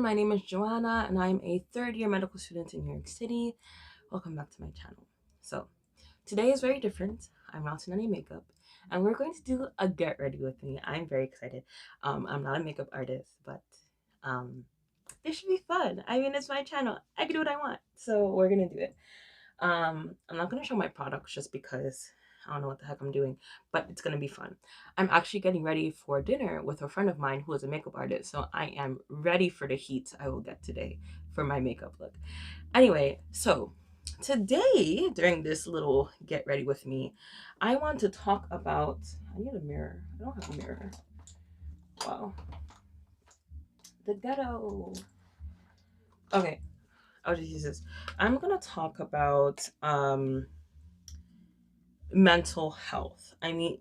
my name is Joanna and I'm a third year medical student in New York City. Welcome back to my channel. So, today is very different. I'm not in any makeup and we're going to do a get ready with me. I'm very excited. I'm not a makeup artist, but this should be fun. I mean, it's my channel. I can do what I want. So, we're going to do it. I'm not going to show my products just because I don't know what the heck I'm doing, but it's going to be fun. I'm actually getting ready for dinner with a friend of mine who is a makeup artist, so I am ready for the heat I will get today for my makeup look. Anyway, so today, during this little get ready with me, I want to talk about. I need a mirror. I don't have a mirror. Wow. The ghetto. Okay, I'll just use this. I'm going to talk about mental health. I mean,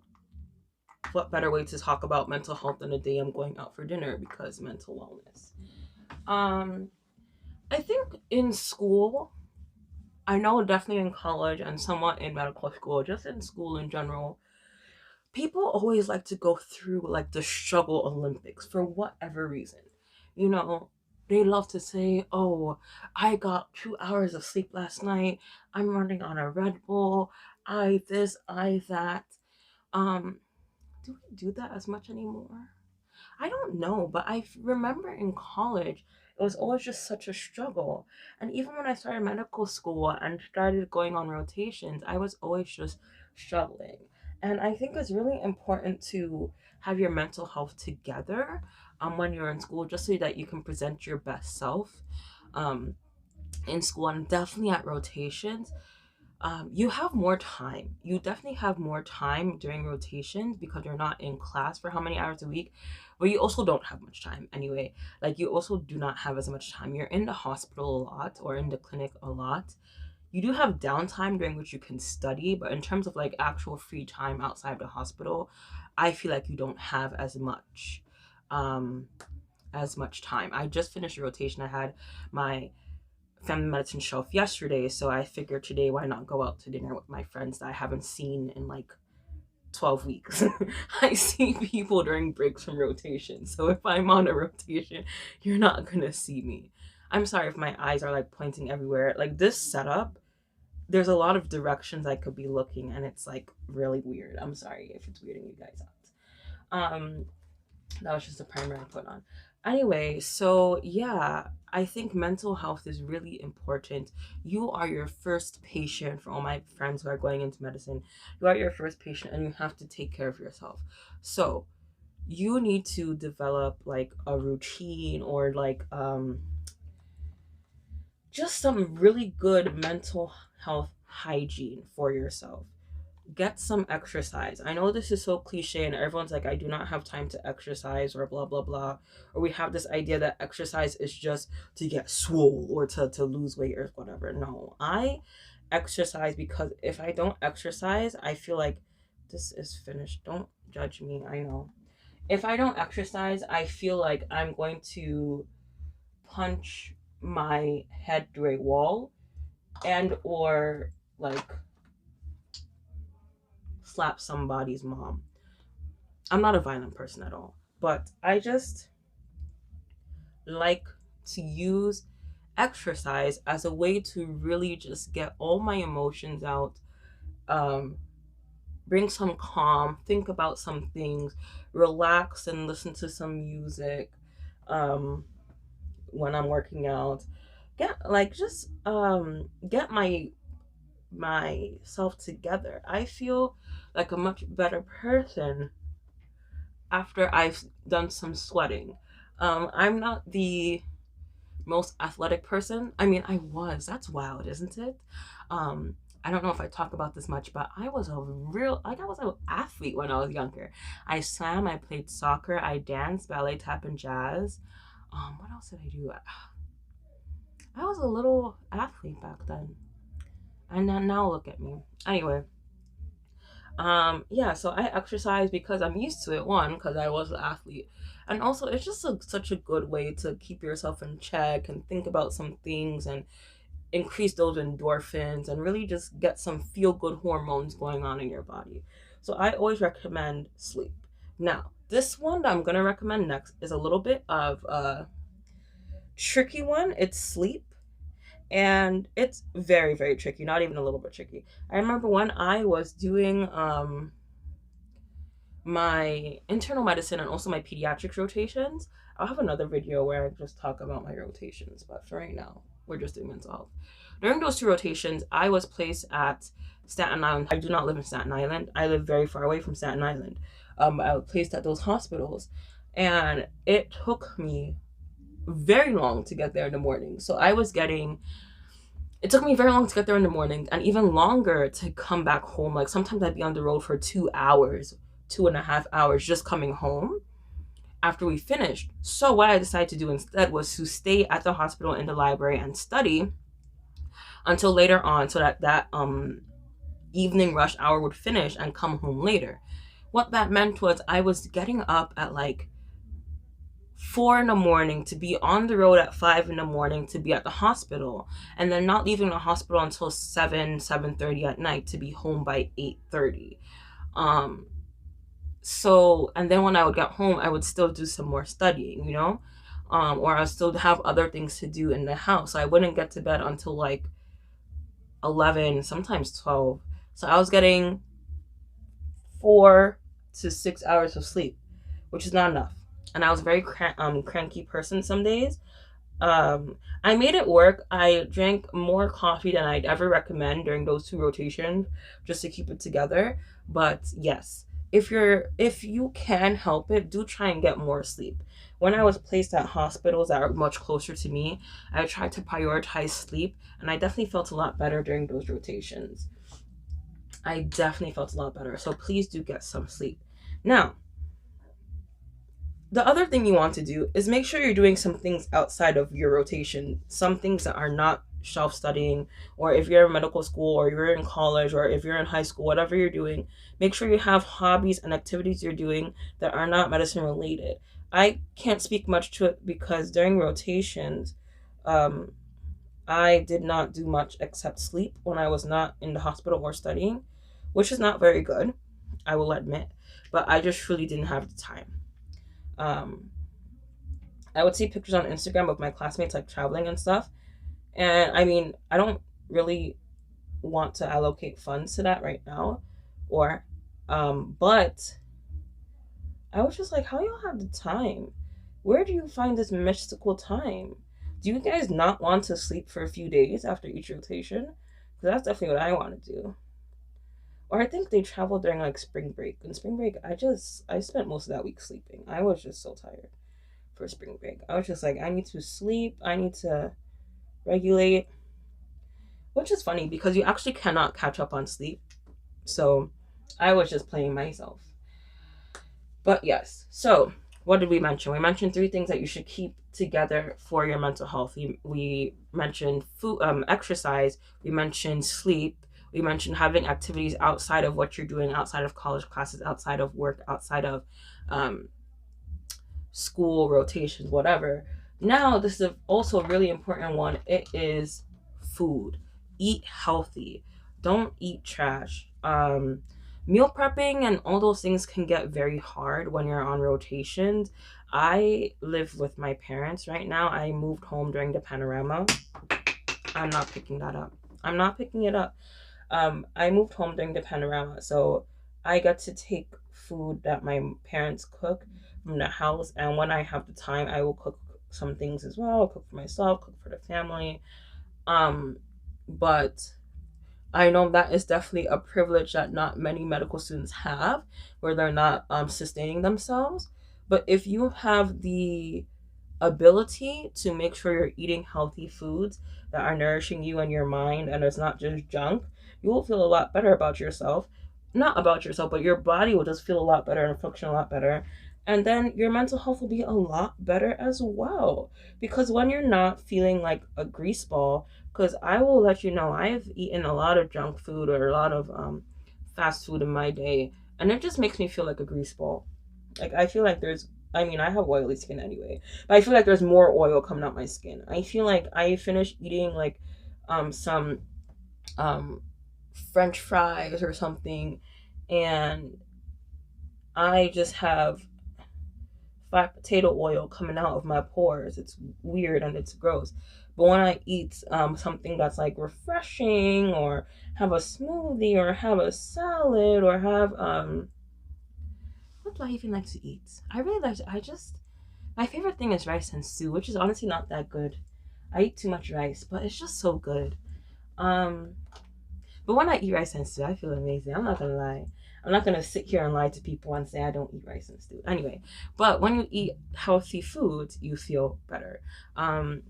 what better way to talk about mental health than the day I'm going out for dinner, because mental wellness. I think in school, I know definitely in college and somewhat in medical school, just in school in general, people always like to go through like the struggle Olympics for whatever reason. You know, they love to say, "Oh, I got 2 hours of sleep last night. I'm running on a Red Bull. I this, I that." Um, do we do that as much anymore? I don't know, but I remember in college, it was always just such a struggle. And even when I started medical school and started going on rotations, I was always just struggling. And I think it's really important to have your mental health together when you're in school, just so that you can present your best self um, in school and definitely at rotations. You have more time. You definitely have more time during rotations because you're not in class for how many hours a week, but you also don't have much time anyway. Like, you also do not have as much time. You're in the hospital a lot or in the clinic a lot. You do have downtime during which you can study, but in terms of like actual free time outside the hospital, I feel like you don't have um as much time. I just finished a rotation. I had my family medicine shelf yesterday, so I figured today, why not go out to dinner with my friends that I haven't seen in like 12 weeks. I see people during breaks from rotation, so if I'm on a rotation, you're not gonna see me. I'm sorry if my eyes are like pointing everywhere. Like, this setup, there's a lot of directions I could be looking, and it's like really weird. I'm sorry if it's weirding you guys out. That was just a primer I put on. Anyway, so yeah, I think mental health is really important. You are your first patient. For all my friends who are going into medicine, you are your first patient and you have to take care of yourself. So you need to develop like a routine or like just some really good mental health hygiene for yourself. Get some exercise. I know this is so cliche and everyone's like, I do not have time to exercise or blah blah blah. Or we have this idea that exercise is just to get swole or to lose weight or whatever. No. I exercise because if I don't exercise, I feel like this is finished. Don't judge me. I know. If I don't exercise, I feel like I'm going to punch my head through a wall and or like slap somebody's mom. I'm not a violent person at all, but I just like to use exercise as a way to really just get all my emotions out, um, bring some calm, think about some things, relax and listen to some music um, when I'm working out. Get like just get myself together. I feel like a much better person after I've done some sweating. I'm not the most athletic person. I mean, I was. That's wild, isn't it? Um, I don't know if I talk about this much, but I was I was an athlete when I was younger. I swam, I played soccer, I danced, ballet, tap, and jazz. What else did I do? I was a little athlete back then. And now look at me. Anyway, yeah, so I exercise because I'm used to it, one because I was an athlete, and also it's just such a good way to keep yourself in check and think about some things and increase those endorphins and really just get some feel good hormones going on in your body. So I always recommend sleep. Now, this one that I'm gonna recommend next is a little bit of tricky one. It's sleep. And it's very, very tricky, not even a little bit tricky. I remember when I was doing my internal medicine and also my pediatrics rotations. I'll have another video where I just talk about my rotations, but for right now, we're just doing mental health. During those two rotations, I was placed at Staten Island. I do not live in Staten Island. I live very far away from Staten Island. I was placed at those hospitals, and it took me very long to get there in the morning. So it took me very long to get there in the morning and even longer to come back home. Like sometimes I'd be on the road for 2 hours, 2.5 hours just coming home after we finished. So what I decided to do instead was to stay at the hospital in the library and study until later on so that evening rush hour would finish and come home later. What that meant was I was getting up at like 4 in the morning to be on the road at 5 in the morning to be at the hospital, and then not leaving the hospital until 7:30 at night to be home by 8:30. So and then when I would get home, I would still do some more studying, or I would still have other things to do in the house. So I wouldn't get to bed until like 11, sometimes 12. So I was getting 4 to 6 hours of sleep, which is not enough. And I was a very cranky person some days. I made it work. I drank more coffee than I'd ever recommend during those two rotations just to keep it together. But yes, if you can help it, do try and get more sleep. When I was placed at hospitals that are much closer to me, I tried to prioritize sleep, and I definitely felt a lot better during those rotations. I definitely felt a lot better. So please do get some sleep. Now, the other thing you want to do is make sure you're doing some things outside of your rotation, some things that are not shelf studying, or if you're in medical school or you're in college or if you're in high school, whatever you're doing, make sure you have hobbies and activities you're doing that are not medicine related. I can't speak much to it because during rotations, um, I did not do much except sleep when I was not in the hospital or studying, which is not very good, I will admit, but I just really didn't have the time. Um, I would see pictures on Instagram of my classmates like traveling and stuff. And I mean, I don't really want to allocate funds to that right now, or, but I was just like, how y'all have the time? Where do you find this mystical time? Do you guys not want to sleep for a few days after each rotation? Because that's definitely what I want to do. Or I think they travel during like spring break. In spring break, I spent most of that week sleeping. I was just so tired for spring break. I was just like, I need to sleep. I need to regulate. Which is funny because you actually cannot catch up on sleep. So I was just playing myself. But yes, so what did we mention? We mentioned 3 things that you should keep together for your mental health. We mentioned food, exercise. We mentioned sleep. We mentioned having activities outside of what you're doing, outside of college classes, outside of work, outside of um, school rotations, whatever. Now, this is also a really important one. It is food. Eat healthy. Don't eat trash. Meal prepping and all those things can get very hard when you're on rotations. I live with my parents right now. I moved home during the panorama. I'm not picking that up. I'm not picking it up. I moved home during the panorama, so I get to take food that my parents cook from the house, and when I have the time, I will cook some things as well. I'll cook for myself, cook for the family. But I know that is definitely a privilege that not many medical students have, where they're not sustaining themselves. But if you have the ability to make sure you're eating healthy foods that are nourishing you and your mind and it's not just junk, you will feel a lot better about yourself. Not about yourself, but your body will just feel a lot better and function a lot better. And then your mental health will be a lot better as well. Because when you're not feeling like a grease ball, because I will let you know, I've eaten a lot of junk food or a lot of fast food in my day, and it just makes me feel like a grease ball. Like I feel like I have oily skin anyway, but I feel like there's more oil coming out my skin. I feel like I finished eating like some French fries or something, and I just have fried potato oil coming out of my pores. It's weird and it's gross. But when I eat something that's like refreshing, or have a smoothie, or have a salad, or have what do I even like to eat? I really like to, I just my favorite thing is rice and stew, which is honestly not that good. I eat too much rice, but it's just so good. Um, but when I eat rice and stew, I feel amazing. I'm not gonna lie. I'm not gonna sit here and lie to people and say I don't eat rice and stew. Anyway, but when you eat healthy foods, you feel better. Um,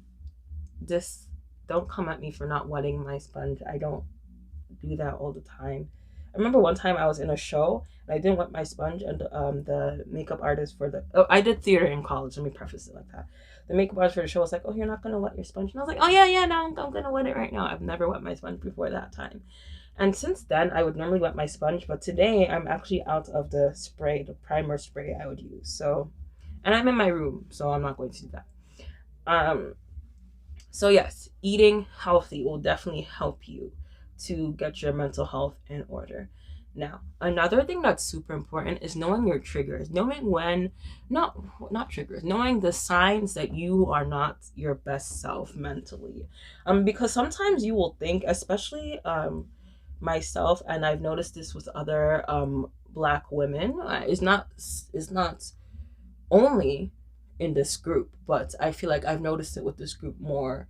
this don't come at me for not wetting my sponge. I don't do that all the time. I remember one time I was in a show and I didn't wet my sponge, and the makeup artist for the I did theater in college. Let me preface it like that. The makeup artist for the show was like, "Oh, you're not gonna wet your sponge," and I was like, "Oh yeah, no, I'm gonna wet it right now." I've never wet my sponge before that time, and since then I would normally wet my sponge, but today I'm actually out of the spray, the primer spray I would use. So, and I'm in my room, so I'm not going to do that. Um, so yes, eating healthy will definitely help you to get your mental health in order. Now, another thing that's super important is knowing your triggers, knowing when, not triggers, knowing the signs that you are not your best self mentally. Because sometimes you will think, especially myself, and I've noticed this with other black women, is not only in this group, but I feel like I've noticed it with this group more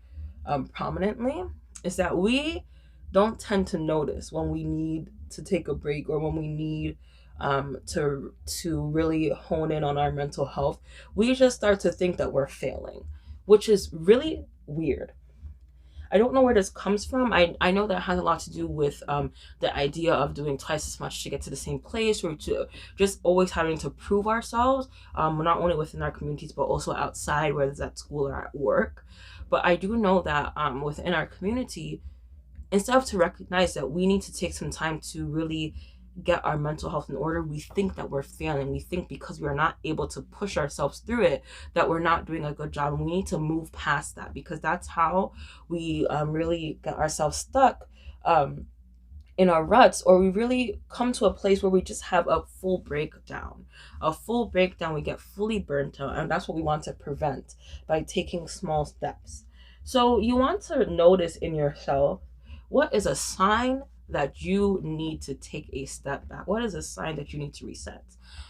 prominently, is that we don't tend to notice when we need to take a break, or when we need to really hone in on our mental health. We just start to think that we're failing, which is really weird. I don't know where this comes from. I know that has a lot to do with the idea of doing twice as much to get to the same place, or to just always having to prove ourselves, not only within our communities but also outside, whether it's at school or at work. But I do know that within our community, instead of to recognize that we need to take some time to really get our mental health in order, we think that we're failing. We think because we are not able to push ourselves through it, that we're not doing a good job. And we need to move past that, because that's how we really get ourselves stuck in our ruts, or we really come to a place where we just have a full breakdown. A full breakdown, we get fully burnt out, and that's what we want to prevent by taking small steps. So you want to notice in yourself, what is a sign that you need to take a step back? What is a sign that you need to reset?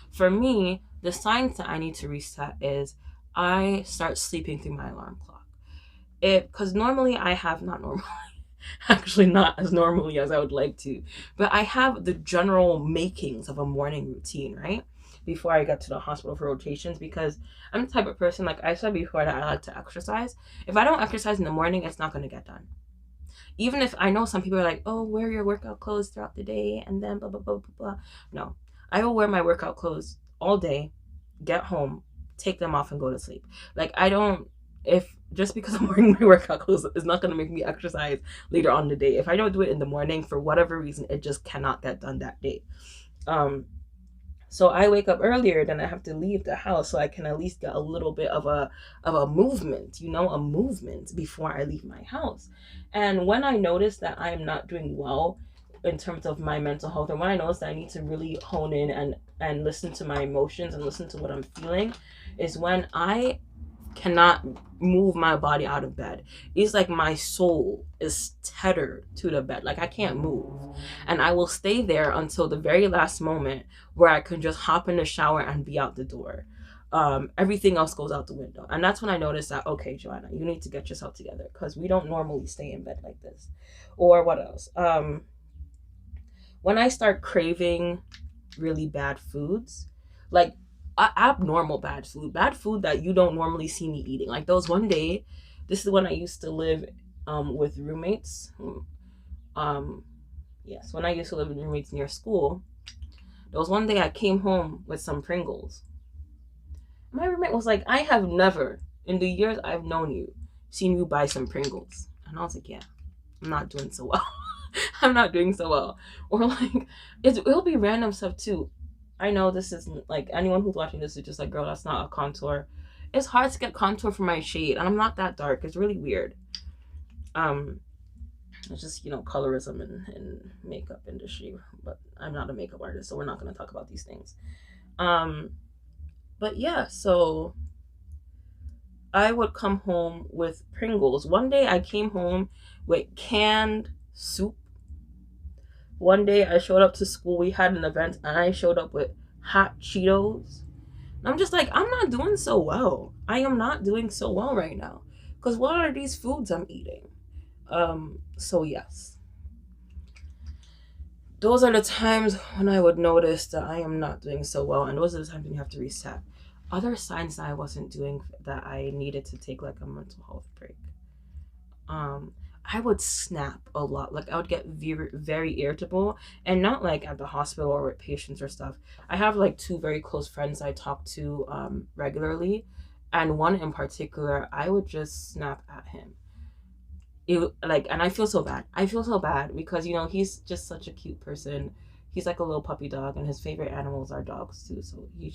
For me, the signs that I need to reset is I start sleeping through my alarm clock. Because normally I have, not normally, actually not as normally as I would like to, but I have the general makings of a morning routine, right? Before I get to the hospital for rotations, because I'm the type of person, like I said before, that I like to exercise. If I don't exercise in the morning, it's not going to get done. Even if I know some people are like, oh, wear your workout clothes throughout the day and then blah, blah, blah, blah, blah. No, I will wear my workout clothes all day, get home, take them off, and go to sleep. Like, I don't, if just because I'm wearing my workout clothes is not going to make me exercise later on in the day. If I don't do it in the morning, for whatever reason, it just cannot get done that day. So I wake up earlier, then I have to leave the house so I can at least get a little bit of a movement, a movement before I leave my house. And when I notice that I'm not doing well in terms of my mental health, and when I notice that I need to really hone in and listen to my emotions and listen to what I'm feeling, is when I cannot move my body out of bed. It's like my soul is tethered to the bed. Like I can't move. And I will stay there until the very last moment where I can just hop in the shower and be out the door. Everything else goes out the window. And that's when I noticed that, okay, Joanna, you need to get yourself together, because we don't normally stay in bed like this. Or what else? When I start craving really bad foods, like abnormal bad food that you don't normally see me eating. Like those one day, this is when I used to live with roommates. Yes, when I used to live with roommates near school, there was one day I came home with some Pringles. My roommate was like, I have never, in the years I've known you, seen you buy some Pringles. And I was like, yeah, I'm not doing so well. I'm not doing so well. Or like, it'll be random stuff too. I know this isn't like, anyone who's watching this is just like, girl, that's not a contour. It's hard to get contour for my shade, and I'm not that dark. It's really weird. It's just, colorism and makeup industry. But I'm not a makeup artist, so we're not going to talk about these things. But yeah, so I would come home with Pringles. One day I came home with canned soup. One day I showed up to school, we had an event, and I showed up with hot Cheetos. I'm just like, I'm not doing so well. I am not doing so well right now. Because what are these foods I'm eating? So yes. Those are the times when I would notice that I am not doing so well, and those are the times when you have to reset. Other signs that I wasn't doing, that I needed to take like a mental health break. um I would snap a lot. Like I would get very, very irritable, and not like at the hospital or with patients or stuff. I have like two very close friends I talk to regularly, and one in particular, I would just snap at him. It like, and I feel so bad. I feel so bad because he's just such a cute person. He's like a little puppy dog, and his favorite animals are dogs too. So he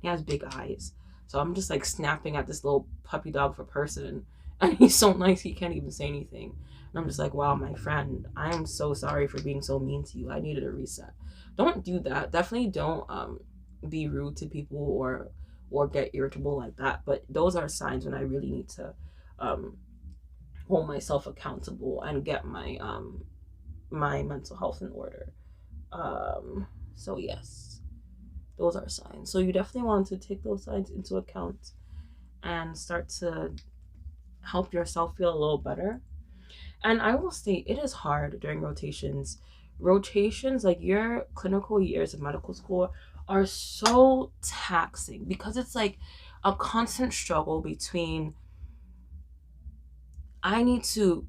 has big eyes. So I'm just like snapping at this little puppy dog for person, and he's so nice he can't even say anything. And I'm just like, wow, my friend, I am so sorry for being so mean to you. I needed a reset. Don't do that. Definitely don't be rude to people or get irritable like that. But those are signs when I really need to um hold myself accountable and get my mental health in order. So yes, those are signs. So you definitely want to take those signs into account and start to help yourself feel a little better. And I will say it is hard during rotations. Rotations, like your clinical years of medical school, are so taxing because it's like a constant struggle between I need to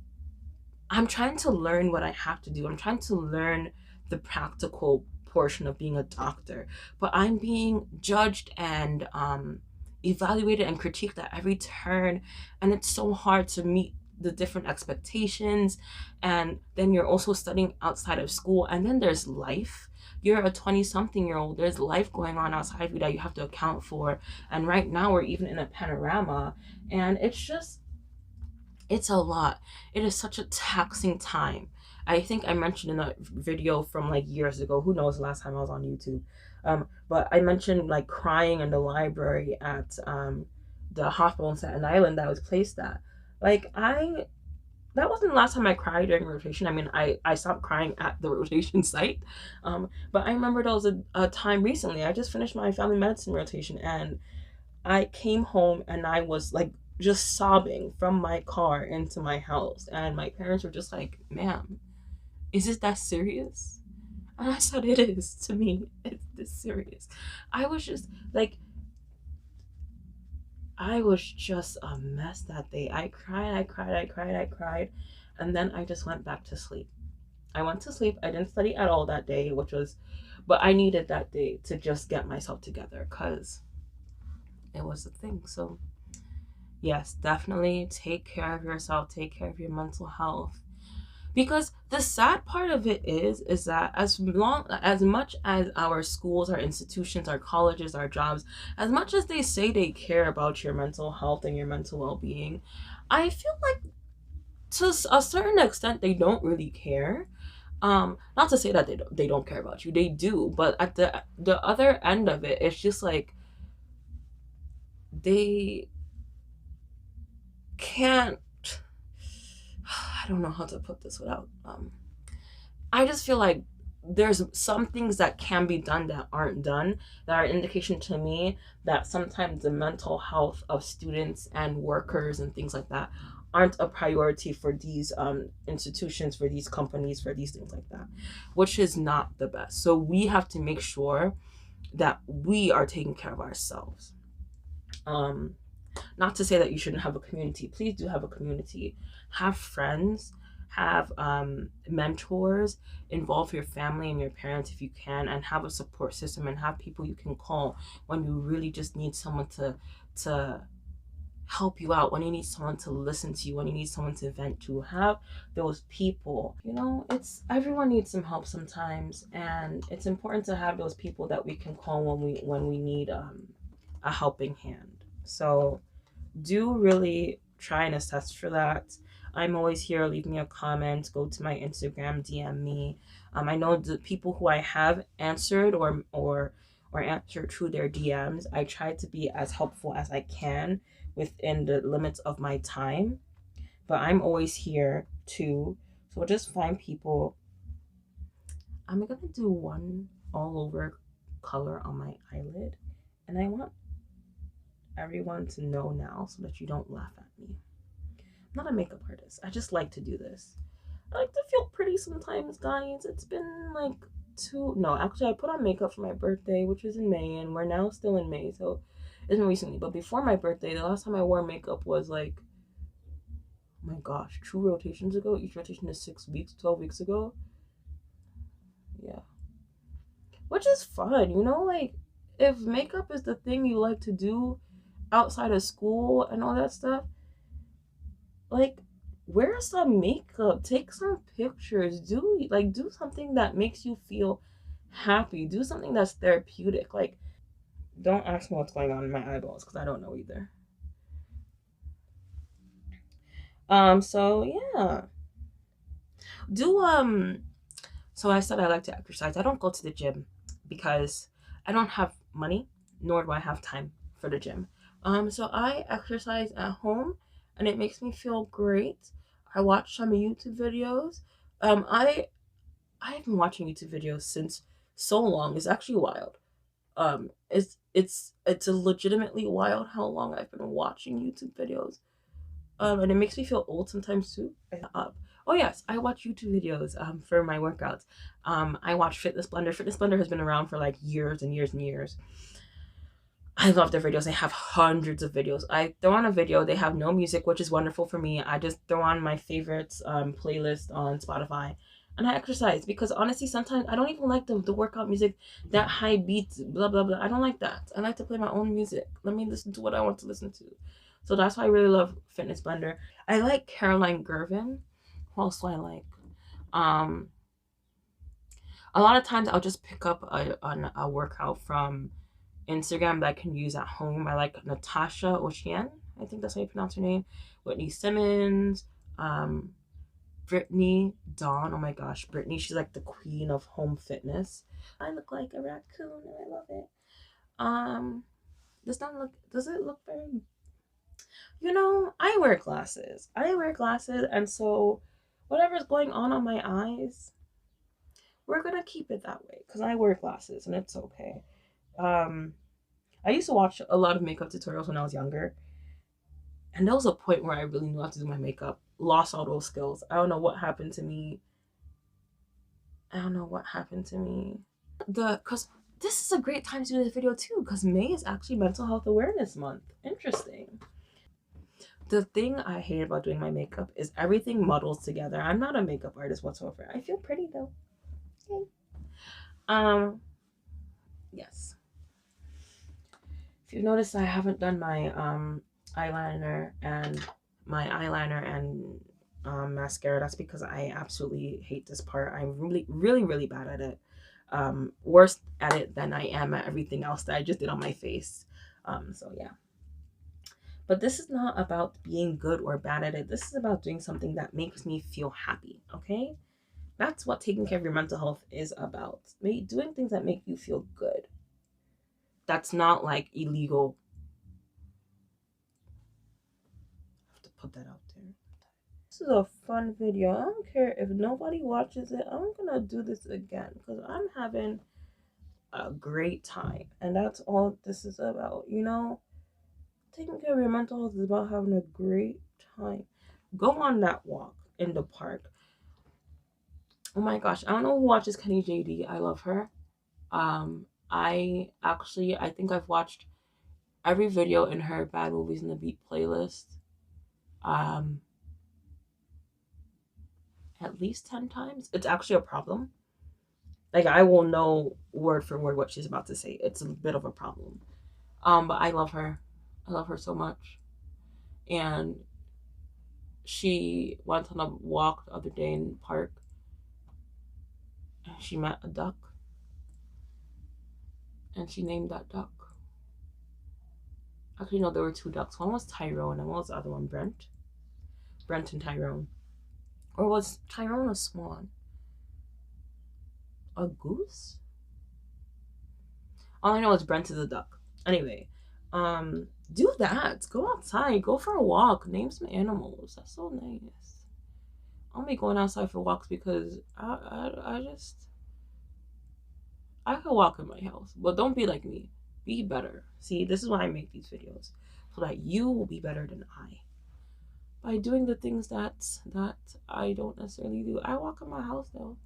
I'm trying to learn what I have to do. I'm trying to learn the practical portion of being a doctor, but I'm being judged and evaluated and critiqued at every turn, and it's so hard to meet the different expectations. And then you're also studying outside of school, and then there's life. You're a 20 something year old. There's life going on outside of you that you have to account for. And right now, we're even in a panorama, and it's a lot. It is such a taxing time. I think I mentioned in a video from like years ago, who knows the last time I was on YouTube. But I mentioned like crying in the library at the hospital in Staten Island that I was placed at. Like I that wasn't the last time I cried during rotation. I mean, I stopped crying at the rotation site. But I remember there was a time recently. I just finished my family medicine rotation, and I came home and I was like just sobbing from my car into my house. And my parents were just like, ma'am, is it that serious? And I said, it is to me. It's this serious. I was just like, I was just a mess that day. I cried, I cried, I cried, I cried. And then I just went back to sleep. I went to sleep. I didn't study at all that day, but I needed that day to just get myself together because it was the thing. So yes, definitely take care of yourself, take care of your mental health. Because the sad part of it is that as much as our schools, our institutions, our colleges, our jobs, as much as they say they care about your mental health and your mental well-being, I feel like to a certain extent they don't really care. Not to say that they don't care about you. They do, but at the other end of it, it's just like they can't I don't know how to put this without I just feel like there's some things that can be done that aren't done, that are an indication to me that sometimes the mental health of students and workers and things like that aren't a priority for these institutions, for these companies, for these things like that, which is not the best. So we have to make sure that we are taking care of ourselves. um Not to say that you shouldn't have a community. Please do have a community. Have friends, have mentors, involve your family and your parents if you can, and have a support system and have people you can call when you really just need someone to help you out, when you need someone to listen to you, when you need someone to vent to. Have those people. It's everyone needs some help sometimes, and it's important to have those people that we can call when we need a helping hand. So do really try and assess for that. I'm always here. Leave me a comment. Go to my Instagram, DM me. I know the people who I have answered or answer through their DMs. I try to be as helpful as I can within the limits of my time, but I'm always here too. So just find people. I'm gonna do one all over color on my eyelid, and I want everyone to know now so that you don't laugh at me. I'm not a makeup artist. I just like to do this. I like to feel pretty sometimes, guys. It's been like no, actually I put on makeup for my birthday, which was in May, and we're now still in May, so it's been recently. But before my birthday, the last time I wore makeup was like, oh my gosh, 2 rotations ago. Each rotation is 6 weeks, 12 weeks ago. Yeah. Which is fun, you know, like if makeup is the thing you like to do outside of school and all that stuff, like wear some makeup, take some pictures, do something that makes you feel happy, do something that's therapeutic. Like, don't ask me what's going on in my eyeballs because I don't know either. So yeah, do so I said I like to exercise. I don't go to the gym because I don't have money, nor do I have time for the gym. So I exercise at home, and it makes me feel great. I watch some YouTube videos. I've been watching YouTube videos since so long. It's actually wild. It's a legitimately wild how long I've been watching YouTube videos. And it makes me feel old sometimes too. Oh yes, I watch YouTube videos for my workouts. I watch Fitness Blender. Fitness Blender has been around for like years and years and years. I love their videos. They have hundreds of videos. I throw on a video. They have no music, which is wonderful for me. I just throw on my favorites playlist on Spotify, and I exercise because honestly, sometimes I don't even like the workout music, that high beats, blah blah blah. I don't like that. I like to play my own music. Let me listen to what I want to listen to. So that's why I really love Fitness Blender. I like Caroline Gervin. Who else do I like? Um, a lot of times I'll just pick up a workout from Instagram that I can use at home. I like Natasha Ocean. I think that's how you pronounce her name. Whitney Simmons, Brittany Dawn. Oh my gosh, Brittany. She's like the queen of home fitness. I look like a raccoon and I love it. Does it look very, I wear glasses. And so whatever's going on my eyes, we're gonna keep it that way because I wear glasses and it's okay. I used to watch a lot of makeup tutorials when I was younger, and there was a point where I really knew how to do my makeup. Lost all those skills. I don't know what happened to me. Cause this is a great time to do this video too, because May is actually Mental Health Awareness Month. Interesting. The thing I hate about doing my makeup is everything muddles together. I'm not a makeup artist whatsoever. I feel pretty though. Okay. Yes. If you've noticed, I haven't done my eyeliner and mascara. That's because I absolutely hate this part. I'm really, really, really bad at it. Worse at it than I am at everything else that I just did on my face. So yeah. But this is not about being good or bad at it. This is about doing something that makes me feel happy, okay? That's what taking care of your mental health is about. Doing things that make you feel good. That's not like illegal. I have to put that out there. This is a fun video. I don't care if nobody watches it. I'm gonna do this again because I'm having a great time. And that's all this is about, Taking care of your mental health is about having a great time. Go on that walk in the park. Oh my gosh, I don't know who watches Kenny JD. I love her. I think I've watched every video in her Bad Movies in the Beat playlist. At least 10 times. It's actually a problem. Like, I will know word for word what she's about to say. It's a bit of a problem. But I love her. I love her so much. And she went on a walk the other day in the park. And she met a duck. And she named that duck. Actually, no, there were 2 ducks. One was Tyrone, and what was the other one? Brent? Brent and Tyrone. Or was Tyrone a swan? A goose? All I know is Brent is a duck. Anyway, do that. Go outside. Go for a walk. Name some animals. That's so nice. I'll be going outside for walks because I could walk in my house, but don't be like me. Be better. See, this is why I make these videos, so that you will be better than I. By doing the things that I don't necessarily do. I walk in my house though.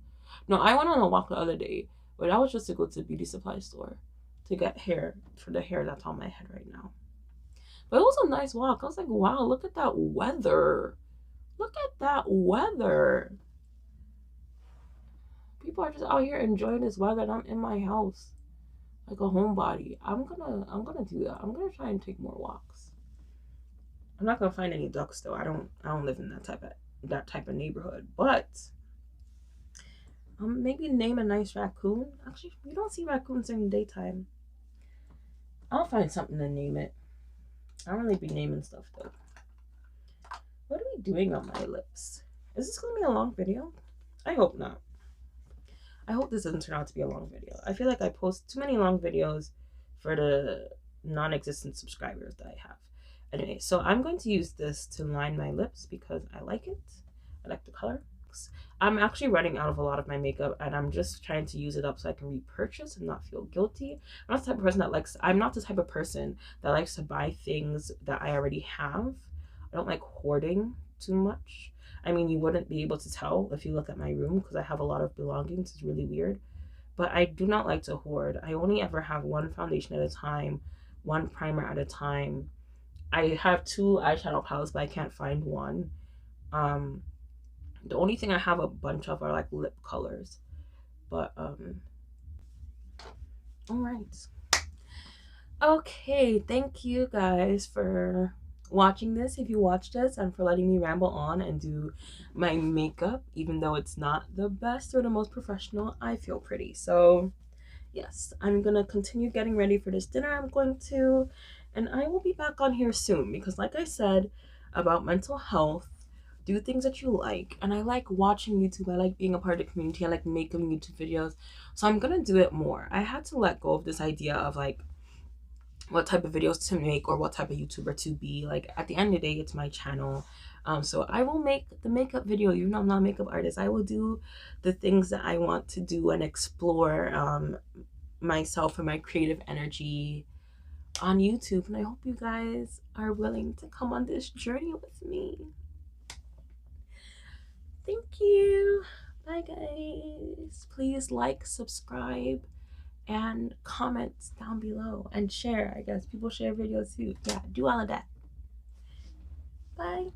No, I went on a walk the other day, but that was just to go to the beauty supply store to get hair for the hair that's on my head right now. But it was a nice walk. I was like, wow, look at that weather. Look at that weather. People are just out here enjoying this weather and I'm in my house like a homebody. I'm gonna do that. I'm gonna try and take more walks. I'm not gonna find any ducks though. I don't live in that type of neighborhood. But maybe name a nice raccoon. Actually, you don't see raccoons in the daytime. I'll find something to name it. I don't really be naming stuff though. What are we doing on my lips? Is this gonna be a long video? I hope not. I hope this doesn't turn out to be a long video. I feel like I post too many long videos for the non-existent subscribers that I have. Anyway, so I'm going to use this to line my lips because I like it. I like the color. I'm actually running out of a lot of my makeup and I'm just trying to use it up so I can repurchase and not feel guilty. I'm not the type of person that likes to buy things that I already have. I don't like hoarding too much. I mean, you wouldn't be able to tell if you look at my room because I have a lot of belongings. It's really weird. But I do not like to hoard. I only ever have one foundation at a time, one primer at a time. I have 2 eyeshadow palettes, but I can't find one. The only thing I have a bunch of are like lip colors. But all right. Okay, thank you guys for watching this, if you watched this, and for letting me ramble on and do my makeup. Even though it's not the best or the most professional, I feel pretty. So yes, I'm gonna continue getting ready for this dinner I'm going to, and I will be back on here soon because like I said about mental health, do things that you like, and I like watching YouTube. I like being a part of the community. I like making YouTube videos, so I'm gonna do it more. I had to let go of this idea of like what type of videos to make or what type of YouTuber to be. Like at the end of the day, it's my channel. So I will make the makeup video. Even though I'm not a makeup artist, I will do the things that I want to do and explore myself and my creative energy on YouTube. And I hope you guys are willing to come on this journey with me. Thank you. Bye guys. Please like, subscribe, and comment down below and share. I guess people share videos too. Yeah, do all of that. Bye.